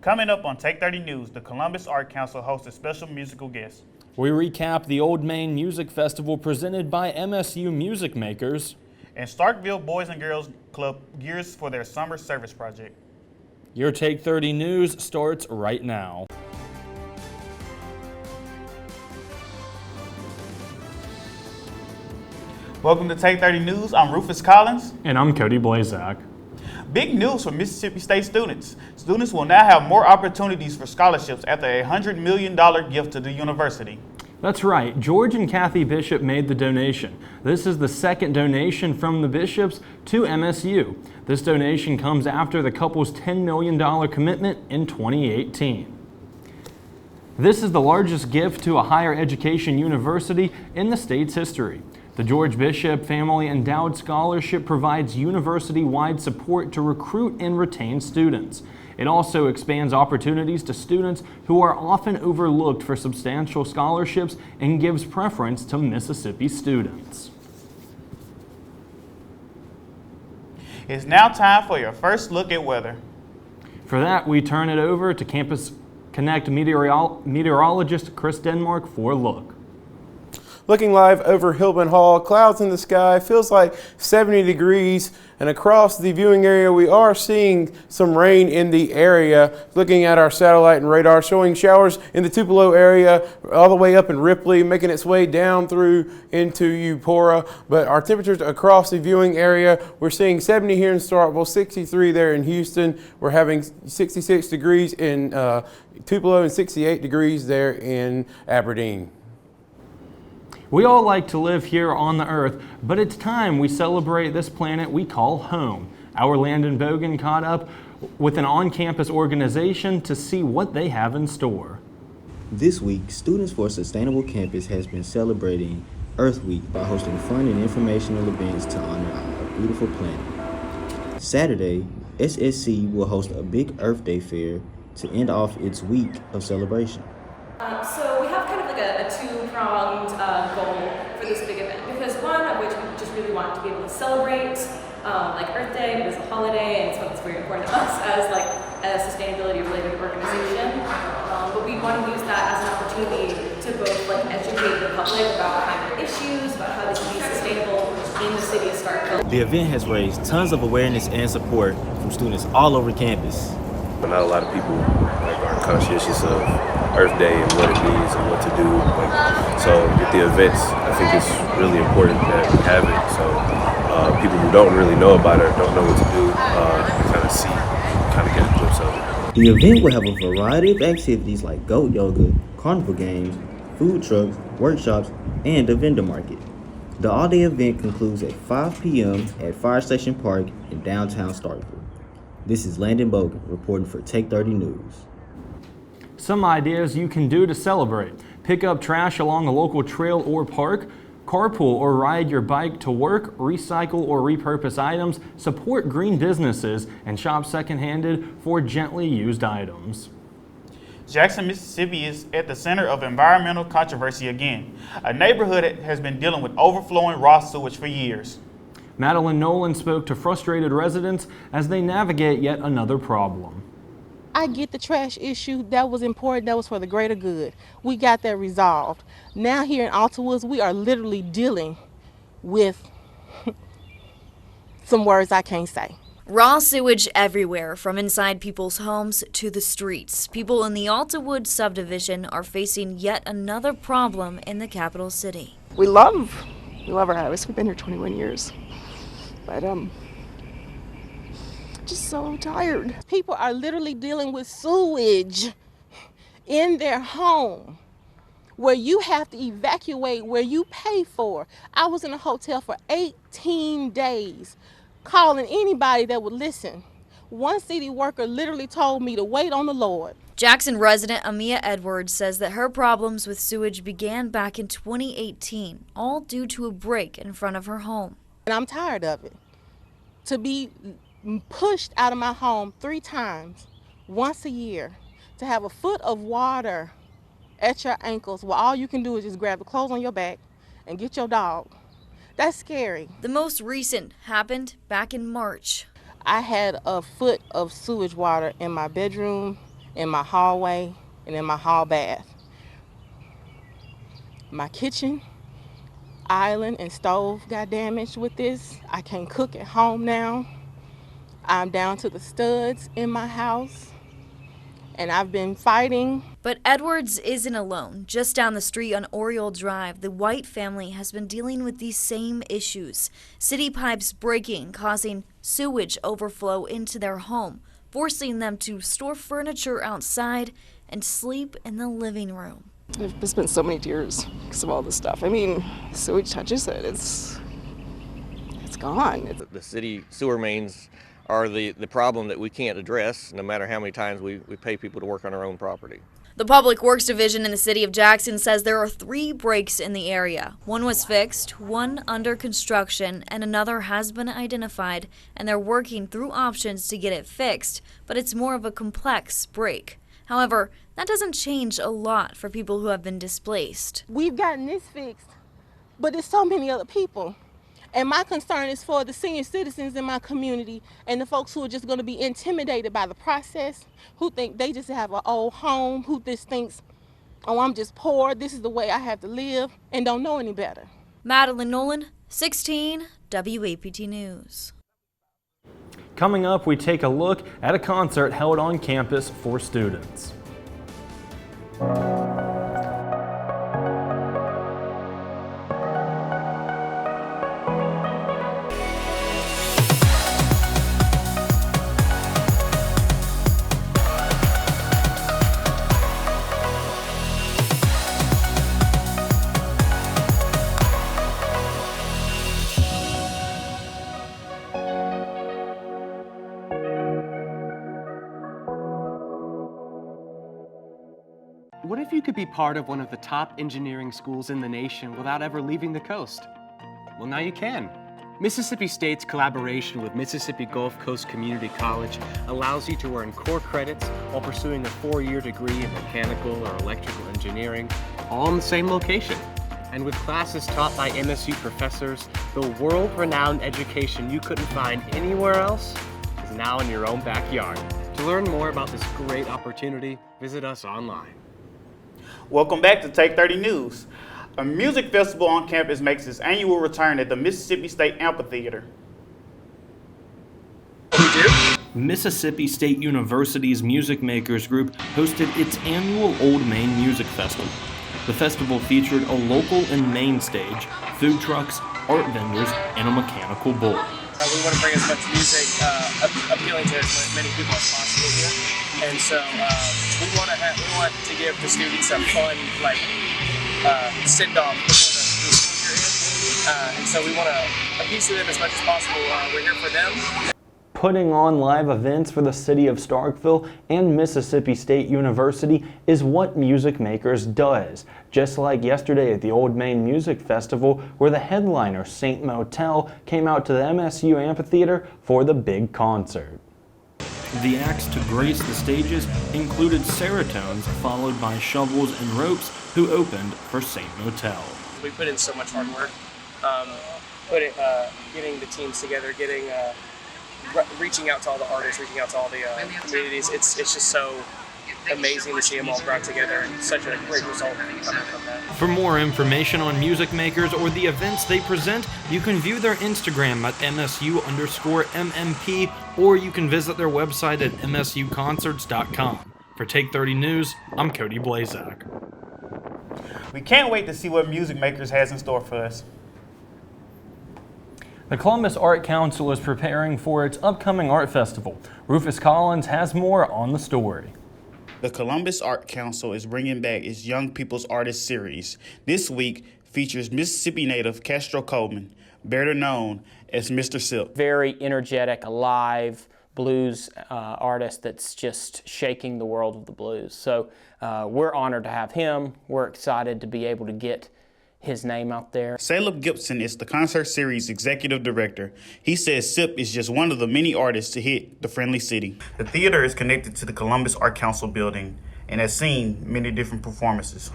Coming up on Take 30 News, the Columbus Art Council hosts a special musical guest. We recap the Old Main Music Festival presented by MSU Music Makers. And Starkville Boys and Girls Club gears for their summer service project. Your Take 30 News starts right now. Welcome to Take 30 News. I'm Rufus Collins. And I'm Cody Blaszczk. Big news for Mississippi State students. Students will now have more opportunities for scholarships after a $100 million gift to the university. That's right. George and Kathy Bishop made the donation. This is the second donation from the Bishops to MSU. This donation comes after the couple's $10 million commitment in 2018. This is the largest gift to a higher education university in the state's history. The George Bishop Family Endowed Scholarship provides university-wide support to recruit and retain students. It also expands opportunities to students who are often overlooked for substantial scholarships and gives preference to Mississippi students. It's now time for your first look at weather. For that, we turn it over to Campus Connect meteorologist Chris Denmark for a look. Looking live over Hillman Hall, clouds in the sky, feels like 70 degrees, and across the viewing area we are seeing some rain in the area. Looking at our satellite and radar showing showers in the Tupelo area all the way up in Ripley, making its way down through into Eupora. But our temperatures across the viewing area, we're seeing 70 here in Starkville, 63 there in Houston. We're having 66 degrees in Tupelo and 68 degrees there in Aberdeen. We all like to live here on the earth, but it's time we celebrate this planet we call home. Our Landen Bogan caught up with an on-campus organization to see what they have in store. This week, Students for a Sustainable Campus has been celebrating Earth Week by hosting fun and informational events to honor our beautiful planet. Saturday, SSC will host a big Earth Day fair to end off its week of celebration. So we have kind of like a two-pronged goal for this big event, because one of which we just really want to be able to celebrate like Earth Day. It is a holiday and it's very important to us as like a sustainability-related organization. But we want to use that as an opportunity to both like educate the public about climate issues, about how this can be sustainable in the city of Starkville. The event has raised tons of awareness and support from students all over campus. Not a lot of people are conscientious of Earth Day and what it means and what to do. So with the events, I think it's really important that we have it. So people who don't really know about it or don't know what to do, kind of get a glimpse of it. The event will have a variety of activities like goat yoga, carnival games, food trucks, workshops, and a vendor market. The all-day event concludes at 5 p.m. at Fire Station Park in downtown Starkville. This is Landon Bogan reporting for Take 30 News. Some ideas you can do to celebrate. Pick up trash along a local trail or park, carpool or ride your bike to work, recycle or repurpose items, support green businesses, and shop second-handed for gently used items. Jackson, Mississippi is at the center of environmental controversy again. A neighborhood has been dealing with overflowing raw sewage for years. Madeline Nolan spoke to frustrated residents as they navigate yet another problem. I get the trash issue. That was important. That was for the greater good. We got that resolved. Now here in Alta Woods, we are literally dealing with some words I can't say. Raw sewage everywhere, from inside people's homes to the streets. People in the Alta Woods subdivision are facing yet another problem in the capital city. We love our house. We've been here 21 years. But just so tired. People are literally dealing with sewage in their home where you have to evacuate where you pay for. I was in a hotel for 18 days calling anybody that would listen. One city worker literally told me to wait on the Lord. Jackson resident Amia Edwards says that her problems with sewage began back in 2018, all due to a break in front of her home. And I'm tired of it. To be pushed out of my home 3 times, once a year, to have a foot of water at your ankles where all you can do is just grab the clothes on your back and get your dog. That's scary. The most recent happened back in March. I had a foot of sewage water in my bedroom, in my hallway, and in my hall bath. My kitchen island and stove got damaged with this. I can't cook at home now. I'm down to the studs in my house, and I've been fighting. But Edwards isn't alone. Just down the street on Oriole Drive, the White family has been dealing with these same issues. City pipes breaking, causing sewage overflow into their home, forcing them to store furniture outside and sleep in the living room. There's been so many tears because of all this stuff. I mean, sewage touches it. It's gone. The city sewer mains are the problem that we can't address, no matter how many times we pay people to work on our own property. The Public Works Division in the city of Jackson says there are 3 breaks in the area. One was fixed, one under construction, and another has been identified, and they're working through options to get it fixed, but it's more of a complex break. However, that doesn't change a lot for people who have been displaced. We've gotten this fixed, but there's so many other people. And my concern is for the senior citizens in my community and the folks who are just going to be intimidated by the process, who think they just have an old home, who just thinks, oh, I'm just poor, this is the way I have to live, and don't know any better. Madeline Nolan, 16 WAPT News. Coming up, we take a look at a concert held on campus for students. What if you could be part of one of the top engineering schools in the nation without ever leaving the coast? Well, now you can. Mississippi State's collaboration with Mississippi Gulf Coast Community College allows you to earn core credits while pursuing a 4-year degree in mechanical or electrical engineering, all in the same location. And with classes taught by MSU professors, the world-renowned education you couldn't find anywhere else is now in your own backyard. To learn more about this great opportunity, visit us online. Welcome back to Take 30 News. A music festival on campus makes its annual return at the Mississippi State Amphitheater. Mississippi State University's Music Makers Group hosted its annual Old Main Music Festival. The festival featured a local and main stage, food trucks, art vendors, and a mechanical bull. We want to bring as much music appealing to as many people as possible here. And so we want to give the students a fun, send-off before the school year ends. And so we want a piece of them as much as possible. We're here for them. Putting on live events for the city of Starkville and Mississippi State University is what Music Makers does. Just like yesterday at the Old Main Music Festival, where the headliner, St. Motel, came out to the MSU Amphitheater for the big concert. The acts to grace the stages included Seratones, followed by Shovels and Ropes, who opened for St. Motel. We put in so much hard work, getting the teams together, reaching out to all the artists, reaching out to all the communities. It's just so amazing to see them all brought together and such a great result coming from that. For more information on Music Makers or the events they present, you can view their Instagram at MSU_MMP, or you can visit their website at MSUconcerts.com. For Take 30 News, I'm Cody Blaszczk. We can't wait to see what Music Makers has in store for us. The Columbus Art Council is preparing for its upcoming art festival. Rufus Collins has more on the story. The Columbus Art Council is bringing back its Young People's Artist Series. This week features Mississippi native Castro Coleman, better known as Mr. Silk. Very energetic, alive blues artist that's just shaking the world of the blues. So we're honored to have him. We're excited to be able to get his name out there. Caleb Gibson is the concert series executive director. He says SIP is just one of the many artists to hit the Friendly City. The theater is connected to the Columbus Art Council building and has seen many different performances.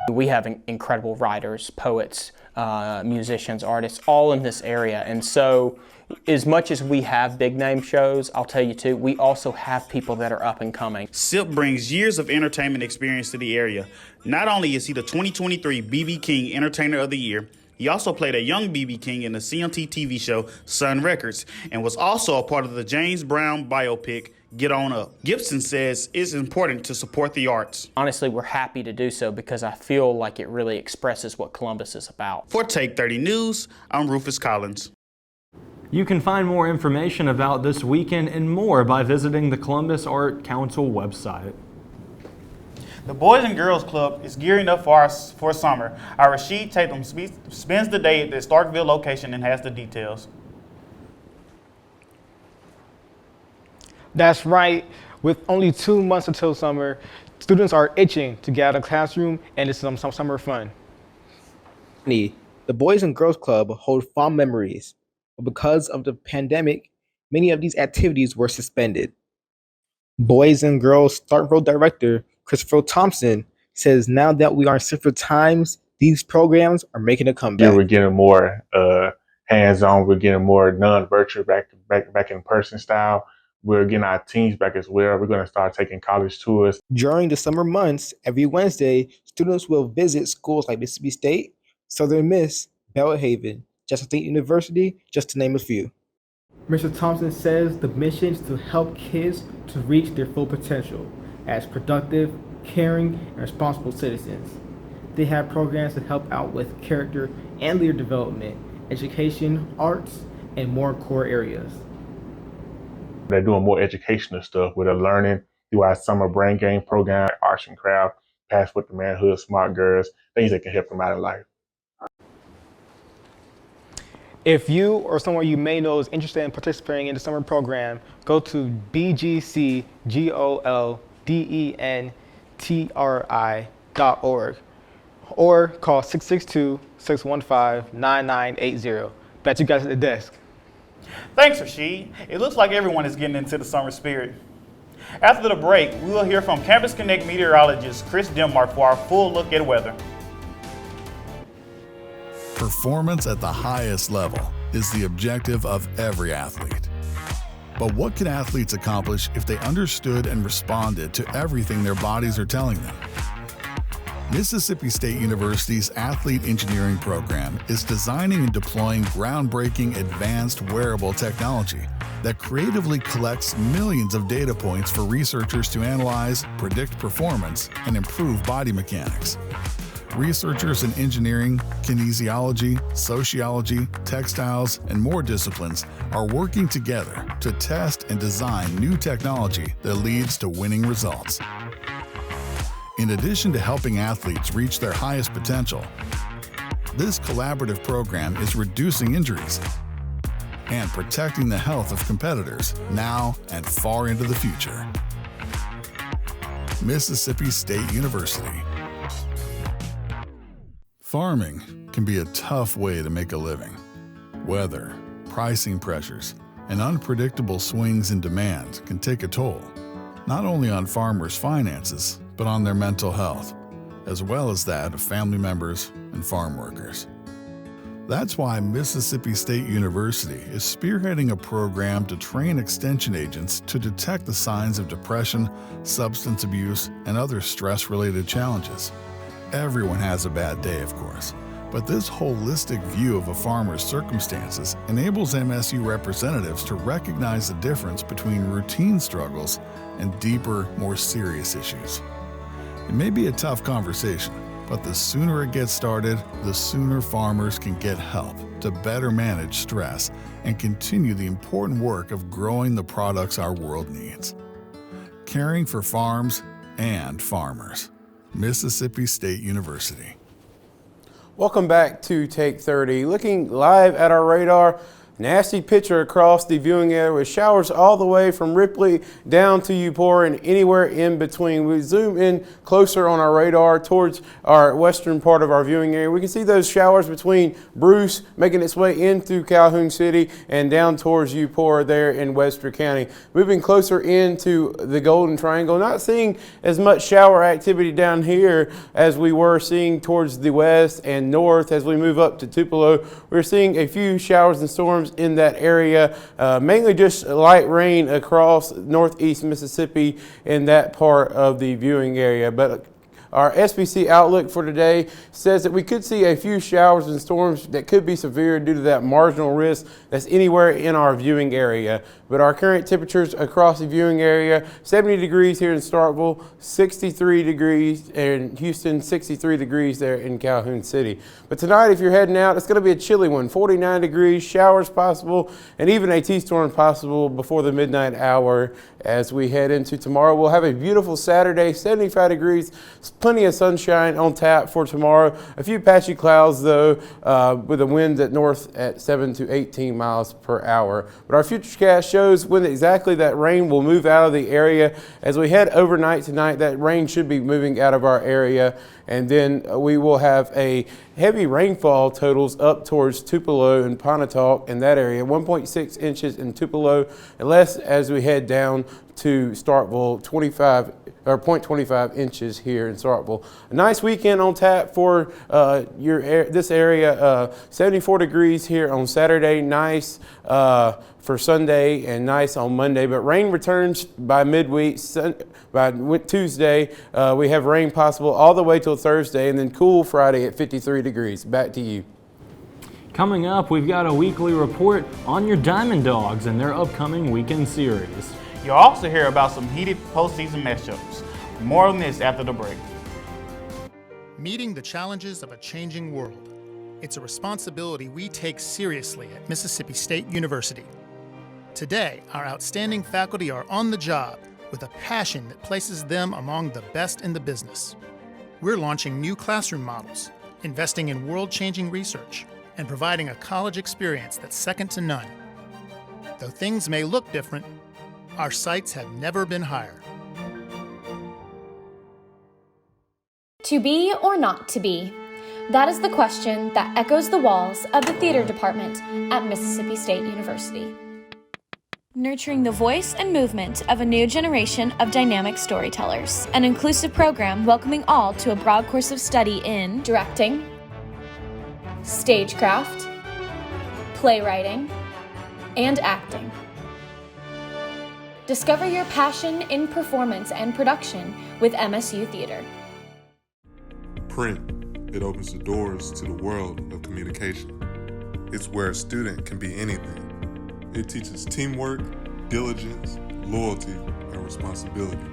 We have incredible writers, poets, musicians, artists, all in this area. And so as much as we have big name shows, I'll tell you too, we also have people that are up and coming. Sip brings years of entertainment experience to the area. Not only is he the 2023 BB King Entertainer of the Year, he also played a young BB King in the CMT TV show Sun Records and was also a part of the James Brown biopic Get On Up. Gibson says it's important to support the arts. Honestly, we're happy to do so because I feel like it really expresses what Columbus is about. For Take 30 News, I'm Rufus Collins. You can find more information about this weekend and more by visiting the Columbus Art Council website. The Boys and Girls Club is gearing up for summer. Our Rashid Tatum spends the day at the Starkville location and has the details. That's right. With only 2 months until summer, students are itching to get out of the classroom and it's some summer fun. The Boys and Girls Club hold fond memories, but because of the pandemic, many of these activities were suspended. Boys and Girls Starkville director Christopher Thompson says now that we are in simpler times, these programs are making a comeback. Yeah, we're getting more hands-on. We're getting more non-virtual back in person style. We're getting our teams back as well. We're going to start taking college tours. During the summer months, every Wednesday, students will visit schools like Mississippi State, Southern Miss, Belhaven, Jackson State University, just to name a few. Mr. Thompson says the mission is to help kids to reach their full potential as productive, caring, and responsible citizens. They have programs that help out with character and leader development, education, arts, and more core areas. They're doing more educational stuff where they're learning through our summer brain game program, arts and craft, Pass with the Manhood, Smart Girls, things that can help them out in life. If you or someone you may know is interested in participating in the summer program, go to bgcgoldentri.org or call 662-615-9980. Bet you guys at the desk. Thanks, Rashid. It looks like everyone is getting into the summer spirit. After the break, we will hear from Campus Connect meteorologist Chris Denmark for our full look at weather. Performance at the highest level is the objective of every athlete. But what can athletes accomplish if they understood and responded to everything their bodies are telling them? Mississippi State University's Athlete Engineering program is designing and deploying groundbreaking advanced wearable technology that creatively collects millions of data points for researchers to analyze, predict performance, and improve body mechanics. Researchers in engineering, kinesiology, sociology, textiles, and more disciplines are working together to test and design new technology that leads to winning results. In addition to helping athletes reach their highest potential, this collaborative program is reducing injuries and protecting the health of competitors now and far into the future. Mississippi State University. Farming can be a tough way to make a living. Weather, pricing pressures, and unpredictable swings in demand can take a toll, not only on farmers' finances, but on their mental health, as well as that of family members and farm workers. That's why Mississippi State University is spearheading a program to train extension agents to detect the signs of depression, substance abuse, and other stress-related challenges. Everyone has a bad day, of course, but this holistic view of a farmer's circumstances enables MSU representatives to recognize the difference between routine struggles and deeper, more serious issues. It may be a tough conversation, but the sooner it gets started, the sooner farmers can get help to better manage stress and continue the important work of growing the products our world needs. Caring for farms and farmers. Mississippi State University. Welcome back to Take 30. Looking live at our radar, Nasty picture across the viewing area with showers all the way from Ripley down to Eupora and anywhere in between. We zoom in closer on our radar towards our western part of our viewing area. We can see those showers between Bruce making its way in through Calhoun City and down towards Eupora there in Webster County. Moving closer into the Golden Triangle, not seeing as much shower activity down here as we were seeing towards the west and north. As we move up to Tupelo, we're seeing a few showers and storms in that area, mainly just light rain across northeast Mississippi in that part of the viewing area. But our SPC outlook for today says that we could see a few showers and storms that could be severe due to that marginal risk that's anywhere in our viewing area. But our current temperatures across the viewing area, 70 degrees here in Starkville, 63 degrees in Houston, 63 degrees there in Calhoun City. But tonight, if you're heading out, it's going to be a chilly one, 49 degrees, showers possible, and even a T-storm possible before the midnight hour. As we head into tomorrow, we'll have a beautiful Saturday, 75 degrees, plenty of sunshine on tap for tomorrow. A few patchy clouds, though, with a wind at north at 7 to 18 miles per hour. But our futurecast shows when exactly that rain will move out of the area. As we head overnight tonight, that rain should be moving out of our area. And then we will have a heavy rainfall totals up towards Tupelo and Pontotoc in that area, 1.6 inches in Tupelo, and less as we head down to Starkville, 0.25 inches here in Starkville. A nice weekend on tap for this area. 74 degrees here on Saturday, nice for Sunday, and nice on Monday. But rain returns by midweek. By Tuesday, we have rain possible all the way till Thursday, and then cool Friday at 53 degrees. Back to you. Coming up, we've got a weekly report on your Diamond Dogs and their upcoming weekend series. You'll also hear about some heated postseason matchups. More on this after the break. Meeting the challenges of a changing world. It's a responsibility we take seriously at Mississippi State University. Today, our outstanding faculty are on the job with a passion that places them among the best in the business. We're launching new classroom models, investing in world-changing research, and providing a college experience that's second to none. Though things may look different, our sights have never been higher. To be or not to be? That is the question that echoes the walls of the theater department at Mississippi State University. Nurturing the voice and movement of a new generation of dynamic storytellers. An inclusive program welcoming all to a broad course of study in directing, stagecraft, playwriting, and acting. Discover your passion in performance and production with MSU Theater. Print. It opens the doors to the world of communication. It's where a student can be anything. It teaches teamwork, diligence, loyalty, and responsibility.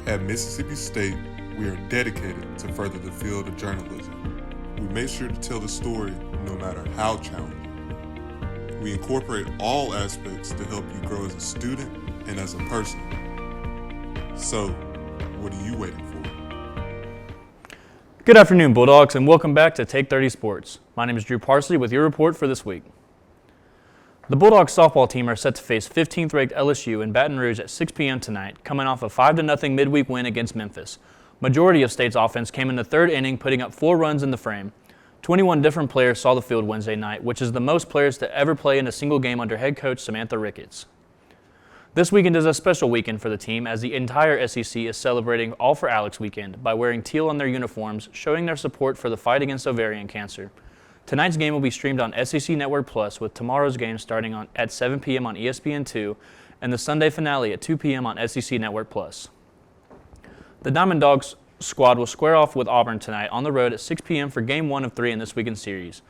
At Mississippi State, we are dedicated to further the field of journalism. We make sure to tell the story no matter how challenging. We incorporate all aspects to help you grow as a student and as a person. So, what are you waiting for? Good afternoon, Bulldogs, and welcome back to Take 30 Sports. My name is Drew Parsley with your report for this week. The Bulldogs softball team are set to face 15th-ranked LSU in Baton Rouge at 6 p.m. tonight, coming off a 5-0 midweek win against Memphis. Majority of State's offense came in the third inning, putting up 4 runs in the frame. 21 different players saw the field Wednesday night, which is the most players to ever play in a single game under head coach Samantha Ricketts. This weekend is a special weekend for the team as the entire SEC is celebrating All for Alex weekend by wearing teal on their uniforms, showing their support for the fight against ovarian cancer. Tonight's game will be streamed on SEC Network Plus, with tomorrow's game starting at 7 p.m. on ESPN2 and the Sunday finale at 2 p.m. on SEC Network Plus. The Diamond Dogs squad will square off with Auburn tonight on the road at 6 p.m. for Game 1 of 3 in this weekend series.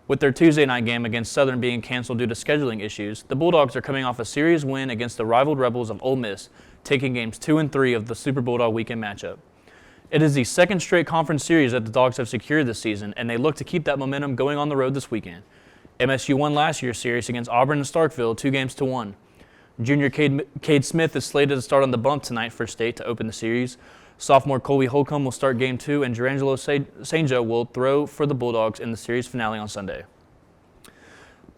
With their Tuesday night game against Southern being canceled due to scheduling issues, the Bulldogs are coming off a series win against the rivaled Rebels of Ole Miss, taking games 2 and 3 of the Super Bulldog weekend matchup. It is the second straight conference series that the Dogs have secured this season, and they look to keep that momentum going on the road this weekend. MSU won last year's series against Auburn and Starkville 2-1. Junior Cade Smith is slated to start on the bump tonight for State to open the series. Sophomore Colby Holcomb will start Game 2, and Jerangelo Sanjo will throw for the Bulldogs in the series finale on Sunday.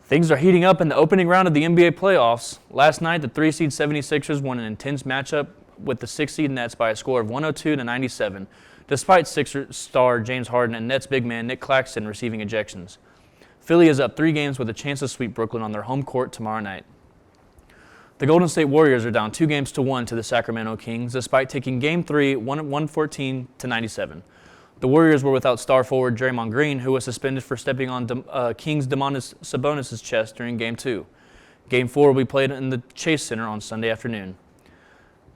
Things are heating up in the opening round of the NBA playoffs. Last night, the 3-seed 76ers won an intense matchup with the 6-seed Nets by a score of 102-97, despite Sixers star James Harden and Nets big man Nick Claxton receiving ejections. Philly is up 3 games with a chance to sweep Brooklyn on their home court tomorrow night. The Golden State Warriors are down 2-1 to the Sacramento Kings, despite taking Game 3 114-97. The Warriors were without star forward Draymond Green, who was suspended for stepping on Kings Domantas Sabonis' chest during Game 2. Game 4 will be played in the Chase Center on Sunday afternoon.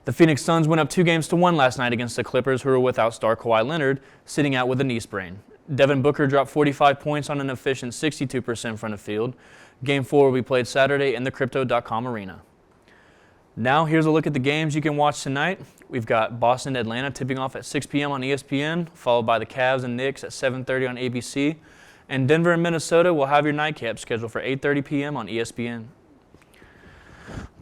The Phoenix Suns went up 2-1 last night against the Clippers, who were without star Kawhi Leonard, sitting out with a knee sprain. Devin Booker dropped 45 points on an efficient 62% from the field. Game 4 will be played Saturday in the Crypto.com arena. Now, here's a look at the games you can watch tonight. We've got Boston-Atlanta tipping off at 6 p.m. on ESPN, followed by the Cavs and Knicks at 7:30 on ABC. And Denver and Minnesota will have your nightcap scheduled for 8:30 p.m. on ESPN.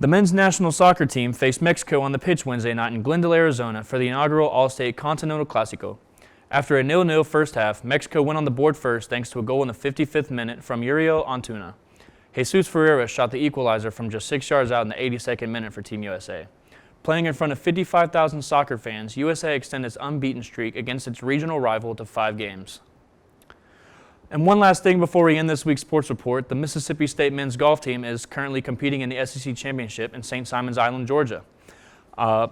The men's national soccer team faced Mexico on the pitch Wednesday night in Glendale, Arizona for the inaugural All-State Continental Clásico. After a 0-0 first half, Mexico went on the board first thanks to a goal in the 55th minute from Uriel Antuna. Jesus Ferreira shot the equalizer from just 6 yards out in the 82nd minute for Team USA. Playing in front of 55,000 soccer fans, USA extended its unbeaten streak against its regional rival to 5 games. And one last thing before we end this week's sports report, the Mississippi State men's golf team is currently competing in the SEC Championship in St. Simons Island, Georgia.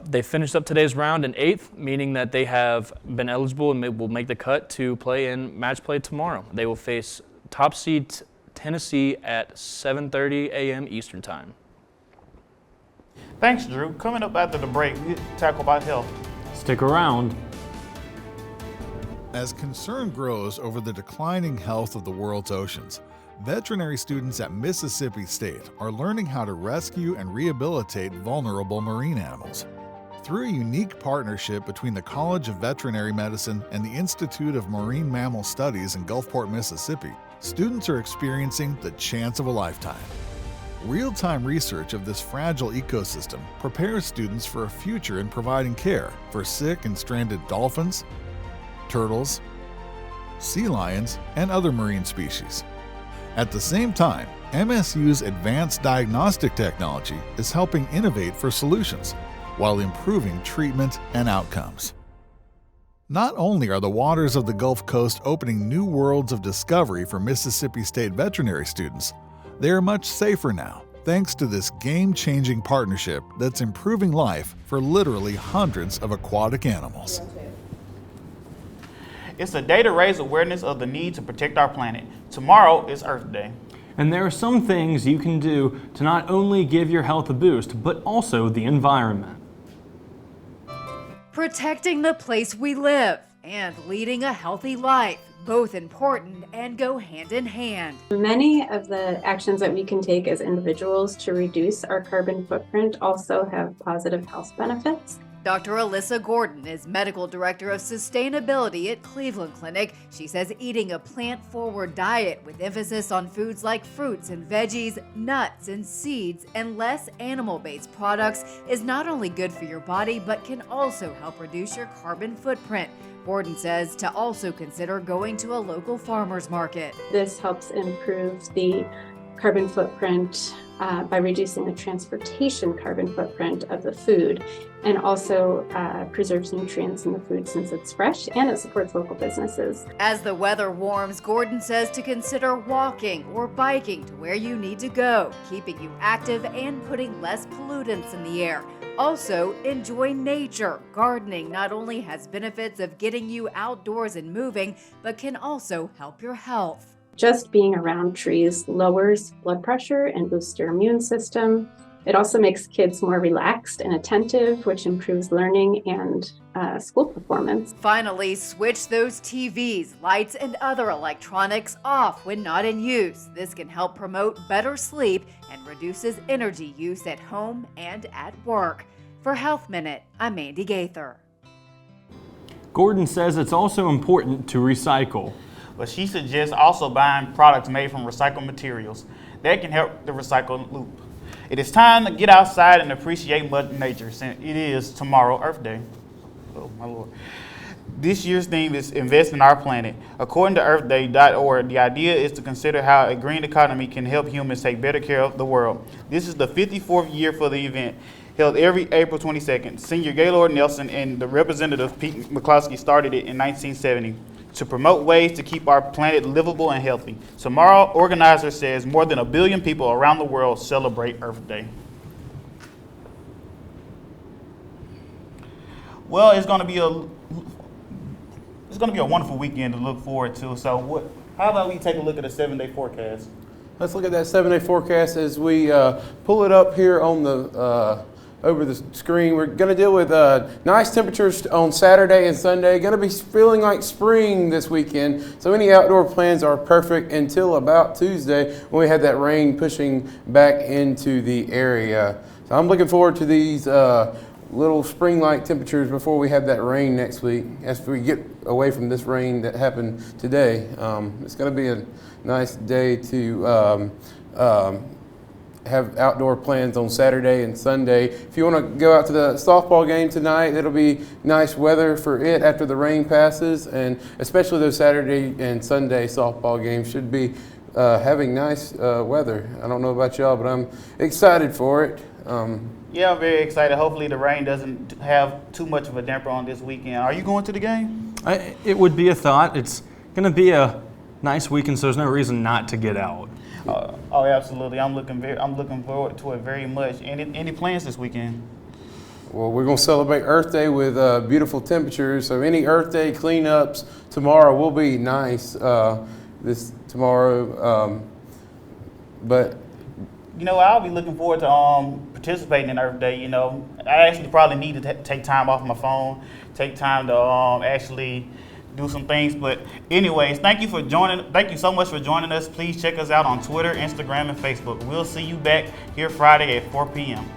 They finished up today's round in 8th, meaning that they have been eligible and will make the cut to play in match play tomorrow. They will face top seed Tennessee at 7:30 a.m. Eastern Time. Thanks, Drew. Coming up after the break, we tackle about health. Stick around. As concern grows over the declining health of the world's oceans, veterinary students at Mississippi State are learning how to rescue and rehabilitate vulnerable marine animals. Through a unique partnership between the College of Veterinary Medicine and the Institute of Marine Mammal Studies in Gulfport, Mississippi, students are experiencing the chance of a lifetime. Real-time research of this fragile ecosystem prepares students for a future in providing care for sick and stranded dolphins, turtles, sea lions, and other marine species. At the same time, MSU's advanced diagnostic technology is helping innovate for solutions while improving treatment and outcomes. Not only are the waters of the Gulf Coast opening new worlds of discovery for Mississippi State veterinary students, they are much safer now, thanks to this game-changing partnership that's improving life for literally hundreds of aquatic animals. It's a day to raise awareness of the need to protect our planet. Tomorrow is Earth Day. And there are some things you can do to not only give your health a boost, but also the environment. Protecting the place we live and leading a healthy life, both important and go hand in hand. Many of the actions that we can take as individuals to reduce our carbon footprint also have positive health benefits. Dr. Alyssa Gordon is Medical Director of Sustainability at Cleveland Clinic. She says eating a plant-forward diet with emphasis on foods like fruits and veggies, nuts and seeds, and less animal-based products is not only good for your body, but can also help reduce your carbon footprint. Gordon says to also consider going to a local farmer's market. This helps improve the carbon footprint by reducing the transportation carbon footprint of the food, and also preserves nutrients in the food since it's fresh, and it supports local businesses. As the weather warms, Gordon says to consider walking or biking to where you need to go, keeping you active and putting less pollutants in the air. Also, enjoy nature. Gardening not only has benefits of getting you outdoors and moving, but can also help your health. Just being around trees lowers blood pressure and boosts your immune system. It also makes kids more relaxed and attentive, which improves learning and school performance. Finally, switch those TVs, lights, and other electronics off when not in use. This can help promote better sleep and reduces energy use at home and at work. For Health Minute, I'm Mandy Gaither. Gordon says it's also important to recycle. But she suggests also buying products made from recycled materials. That can help the recycle loop. It is time to get outside and appreciate Mother Nature, since it is tomorrow Earth Day. Oh, my Lord. This year's theme is Invest in Our Planet. According to EarthDay.org, the idea is to consider how a green economy can help humans take better care of the world. This is the 54th year for the event, held every April 22nd. Senior Gaylord Nelson and the representative Pete McCloskey started it in 1970 to promote ways to keep our planet livable and healthy. Tomorrow, organizer says more than 1 billion people around the world celebrate Earth Day. Well, it's going to be a wonderful weekend to look forward to. So how about we take a look at the 7-day forecast? Let's look at that 7-day forecast as we pull it up here on the over the screen. We're going to deal with nice temperatures on Saturday and Sunday. Going to be feeling like spring this weekend. So any outdoor plans are perfect until about Tuesday when we had that rain pushing back into the area. So I'm looking forward to these little spring-like temperatures before we have that rain next week. As we get away from this rain that happened today, it's going to be a nice day to have outdoor plans on Saturday and Sunday. If you want to go out to the softball game tonight, it'll be nice weather for it after the rain passes, and especially those Saturday and Sunday softball games should be having nice weather. I don't know about y'all, but I'm excited for it. Yeah, I'm very excited. Hopefully the rain doesn't have too much of a damper on this weekend. Are you going to the game? It would be a thought. It's going to be a nice weekend, so there's no reason not to get out. Oh, absolutely. I'm looking forward to it very much. Any plans this weekend? Well, we're going to celebrate Earth Day with beautiful temperatures. So any Earth Day cleanups tomorrow will be nice. This tomorrow, but I'll be looking forward to participating in Earth Day. I actually probably need to take time off my phone, take time to actually do some things. But anyways, thank you so much for joining us. Please check us out on Twitter, Instagram, and Facebook. We'll see you back here Friday at 4 p.m.